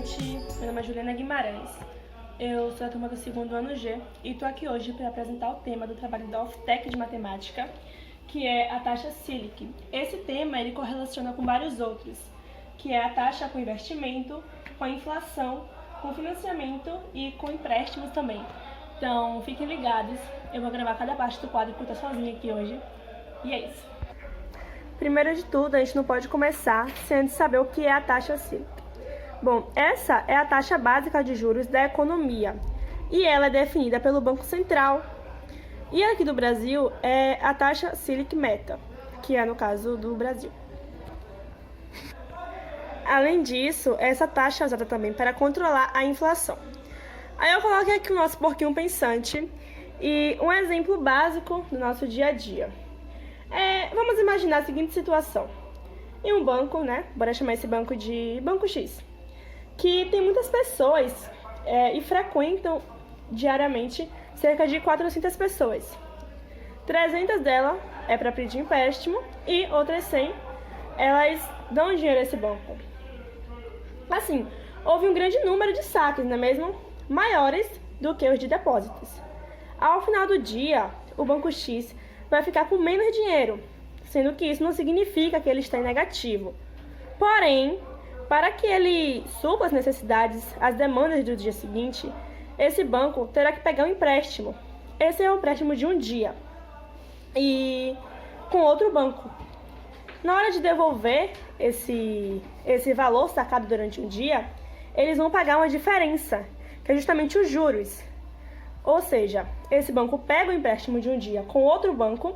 gente, meu nome é Juliana Guimarães, eu sou da turma do segundo ano G e estou aqui hoje para apresentar o tema do trabalho da Oftec de Matemática, que é a taxa Selic. Esse tema ele correlaciona com vários outros, que é a taxa com investimento, com a inflação, com financiamento e com empréstimos também. Então, fiquem ligados, eu vou gravar cada parte do quadro que eu estou sozinha aqui hoje, e é isso. Primeiro de tudo, a gente não pode começar sem antes saber o que é a taxa Selic. Bom, essa é a taxa básica de juros da economia e ela é definida pelo Banco Central. E aqui do Brasil é a taxa Selic Meta, que é no caso do Brasil. Além disso, essa taxa é usada também para controlar a inflação. Aí eu coloquei aqui o nosso porquinho pensante e um exemplo básico do nosso dia a dia. Vamos imaginar a seguinte situação. Em um banco, bora chamar esse banco de Banco X, que tem muitas pessoas e frequentam diariamente cerca de 400 pessoas. 300 delas é para pedir empréstimo e outras 100 elas dão dinheiro a esse banco. Assim, houve um grande número de saques, não é mesmo? Maiores do que os de depósitos. Ao final do dia, o Banco X vai ficar com menos dinheiro, sendo que isso não significa que ele está em negativo. Porém, para que ele supra as necessidades, as demandas do dia seguinte, esse banco terá que pegar um empréstimo. Esse é um empréstimo de um dia e com outro banco. Na hora de devolver esse valor sacado durante um dia, eles vão pagar uma diferença, que é justamente os juros. Ou seja, esse banco pega o empréstimo de um dia com outro banco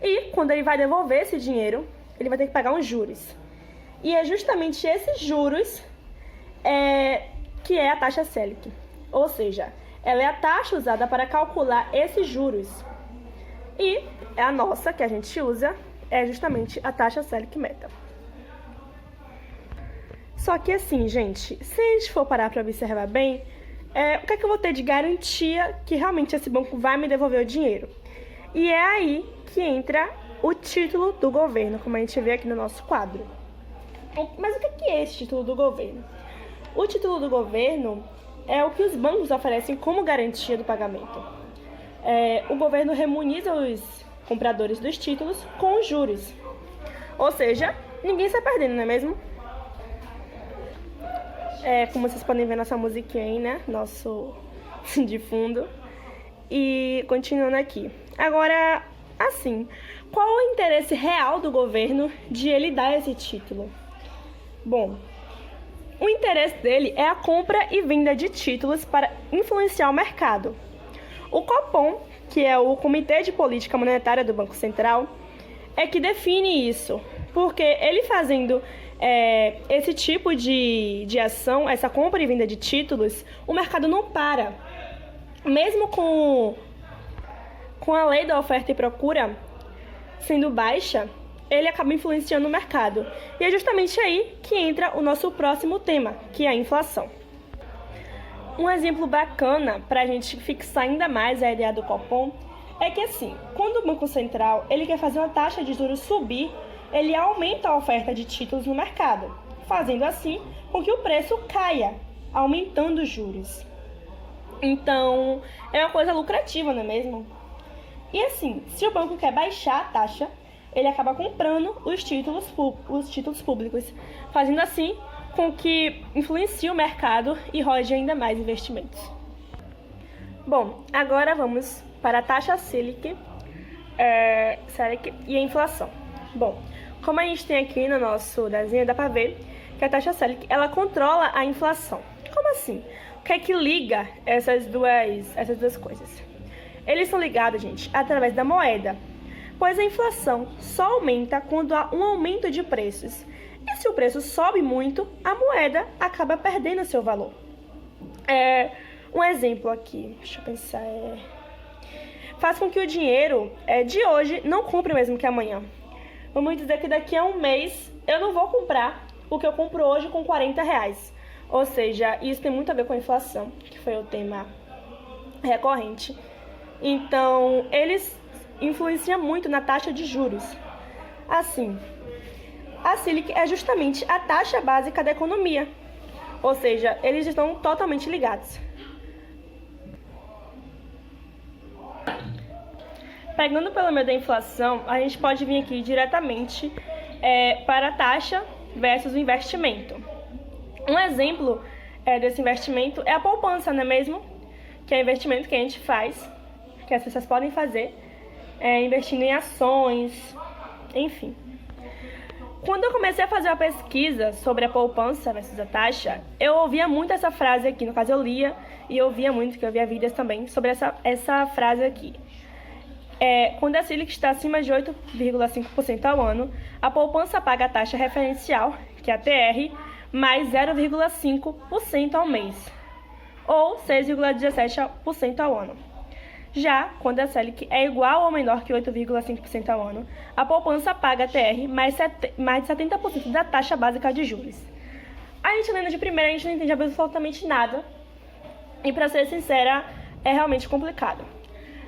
e, quando ele vai devolver esse dinheiro, ele vai ter que pagar uns juros. E é justamente esses juros que é a taxa Selic. Ou seja, ela é a taxa usada para calcular esses juros. E a nossa, que a gente usa, é justamente a taxa Selic Meta. Só que assim, gente, se a gente for parar para observar bem, o que é que eu vou ter de garantia que realmente esse banco vai me devolver o dinheiro? E é aí que entra o título do governo, como a gente vê aqui no nosso quadro. Mas o que é esse título do governo? O título do governo é o que os bancos oferecem como garantia do pagamento. O governo remunera os compradores dos títulos com os juros. Ou seja, ninguém sai perdendo, não é mesmo? Como vocês podem ver nossa musiquinha aí, nosso de fundo. E continuando aqui. Agora, assim, qual o interesse real do governo de ele dar esse título? Bom, o interesse dele é a compra e venda de títulos para influenciar o mercado. O Copom, que é o Comitê de Política Monetária do Banco Central, é que define isso, porque ele fazendo esse tipo de ação, essa compra e venda de títulos, o mercado não para. Mesmo com a lei da oferta e procura sendo baixa, ele acaba influenciando o mercado. E é justamente aí que entra o nosso próximo tema, que é a inflação. Um exemplo bacana para a gente fixar ainda mais a ideia do Copom é que assim, quando o Banco Central ele quer fazer uma taxa de juros subir, ele aumenta a oferta de títulos no mercado, fazendo assim com que o preço caia, aumentando os juros. Então, é uma coisa lucrativa, não é mesmo? E assim, se o banco quer baixar a taxa, ele acaba comprando os títulos públicos, fazendo assim com que influencie o mercado e rode ainda mais investimentos. Bom, agora vamos para a taxa Selic e a inflação. Bom, como a gente tem aqui no nosso desenho, dá para ver que a taxa Selic ela controla a inflação. Como assim? O que é que liga essas duas coisas? Eles são ligados, gente, através da moeda, pois a inflação só aumenta quando há um aumento de preços. E se o preço sobe muito, a moeda acaba perdendo seu valor. Um exemplo aqui, deixa eu pensar, faz com que o dinheiro de hoje não compre o mesmo que amanhã. Vamos dizer que daqui a um mês eu não vou comprar o que eu compro hoje com R$40. Ou seja, isso tem muito a ver com a inflação, que foi o tema recorrente. Então, eles influenciam muito na taxa de juros. Assim, a Selic é justamente a taxa básica da economia. ou seja, eles estão totalmente ligados. Pegando pelo meio da inflação, a gente pode vir aqui diretamente para a taxa versus o investimento. Um exemplo desse investimento é a poupança, não é mesmo? Que é o investimento que a gente faz, que as pessoas podem fazer, investindo em ações, enfim. Quando eu comecei a fazer uma pesquisa sobre a poupança versus a taxa, eu ouvia muito essa frase aqui. No caso, eu lia e ouvia muito, que eu via vídeos também, sobre essa frase aqui. Quando a Selic está acima de 8,5% ao ano, a poupança paga a taxa referencial, que é a TR, mais 0,5% ao mês, ou 6,17% ao ano. Já quando a Selic é igual ou menor que 8,5% ao ano, a poupança paga a TR mais de 70% da taxa básica de juros. A gente lendo de primeira, a gente não entende absolutamente nada, e para ser sincera, é realmente complicado.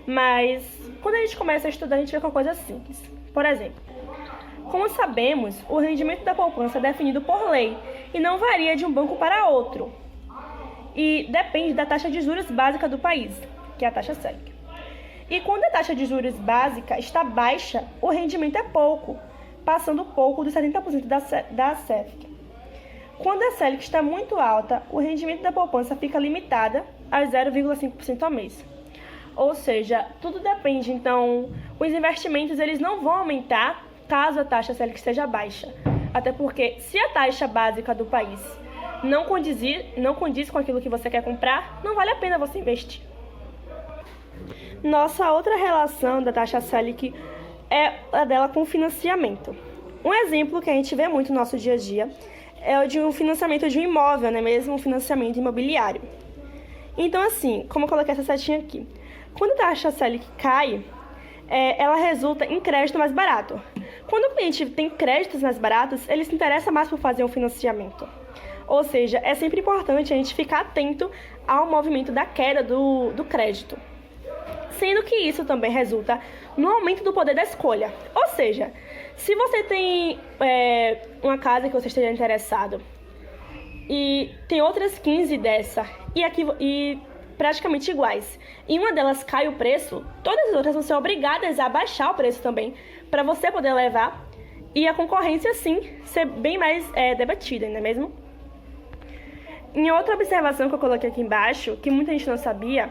Mas quando a gente começa a estudar, a gente vê com coisas simples. Por exemplo, como sabemos, o rendimento da poupança é definido por lei e não varia de um banco para outro. E depende da taxa de juros básica do país, que é a taxa Selic. E quando a taxa de juros básica está baixa, o rendimento é pouco, passando pouco dos 70% da Selic. Quando a Selic está muito alta, o rendimento da poupança fica limitada a 0,5% ao mês. Ou seja, tudo depende. Então, os investimentos eles não vão aumentar caso a taxa Selic esteja baixa. Até porque, se a taxa básica do país não condiz com aquilo que você quer comprar, não vale a pena você investir. Nossa outra relação da taxa Selic é a dela com o financiamento. Um exemplo que a gente vê muito no nosso dia a dia é o de um financiamento de um imóvel, não é mesmo? Um financiamento imobiliário. Então, assim, como eu coloquei essa setinha aqui, quando a taxa Selic cai, ela resulta em crédito mais barato. Quando o cliente tem créditos mais baratos, ele se interessa mais por fazer um financiamento. Ou seja, é sempre importante a gente ficar atento ao movimento da queda do crédito. Sendo que isso também resulta no aumento do poder da escolha. Ou seja, se você tem uma casa que você esteja interessado e tem outras 15 dessa e praticamente iguais, e uma delas cai o preço, todas as outras vão ser obrigadas a baixar o preço também, para você poder levar, e a concorrência, sim, ser bem mais debatida, não é mesmo? Em outra observação que eu coloquei aqui embaixo, que muita gente não sabia,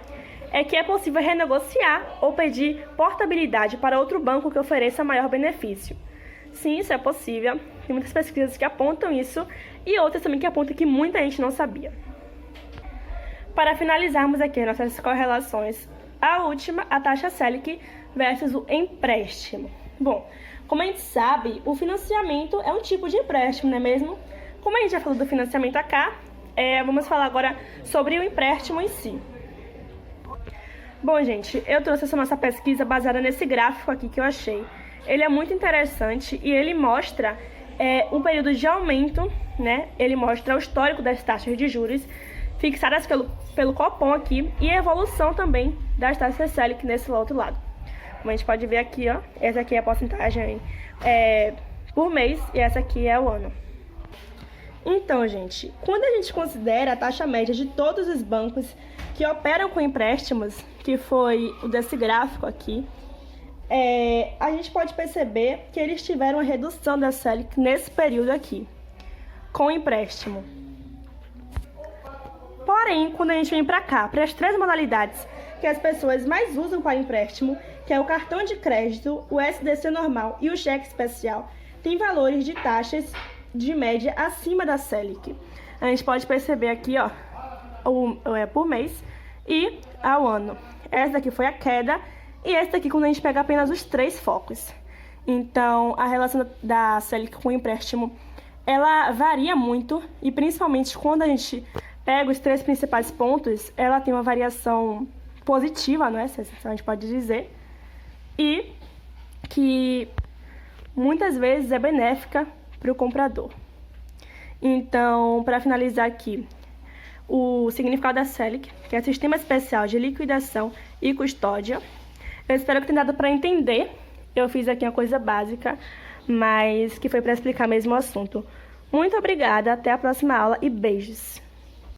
é que é possível renegociar ou pedir portabilidade para outro banco que ofereça maior benefício. Sim, isso é possível, tem muitas pesquisas que apontam isso, e outras também que apontam que muita gente não sabia. Para finalizarmos aqui nossas correlações, a última, a taxa Selic versus o empréstimo. Bom, como a gente sabe, o financiamento é um tipo de empréstimo, não é mesmo? Como a gente já falou do financiamento cá, vamos falar agora sobre o empréstimo em si. Bom, gente, eu trouxe essa nossa pesquisa baseada nesse gráfico aqui que eu achei. Ele é muito interessante e ele mostra um período de aumento, né? Ele mostra o histórico das taxas de juros fixadas pelo Copom aqui e a evolução também das taxas Selic nesse outro lado. Como a gente pode ver aqui, ó, essa aqui é a porcentagem por mês e essa aqui é o ano. Então, gente, quando a gente considera a taxa média de todos os bancos que operam com empréstimos, que foi o desse gráfico aqui, a gente pode perceber que eles tiveram uma redução da Selic nesse período aqui, com empréstimo. Porém, quando a gente vem para cá, para as três modalidades que as pessoas mais usam para empréstimo, que é o cartão de crédito, o SDC normal e o cheque especial, tem valores de taxas de média acima da Selic. A gente pode perceber aqui, ó, por mês e ao ano. Essa daqui foi a queda e essa daqui quando a gente pega apenas os três focos. Então, a relação da Selic com o empréstimo, ela varia muito e principalmente quando a gente pega os três principais pontos, ela tem uma variação positiva, não é? Se a gente pode dizer, e que muitas vezes é benéfica para o comprador. Então, para finalizar aqui, o significado da Selic, que é Sistema Especial de Liquidação e Custódia. Eu espero que tenha dado para entender. Eu fiz aqui uma coisa básica, mas que foi para explicar mesmo o assunto. Muito obrigada, até a próxima aula e beijos!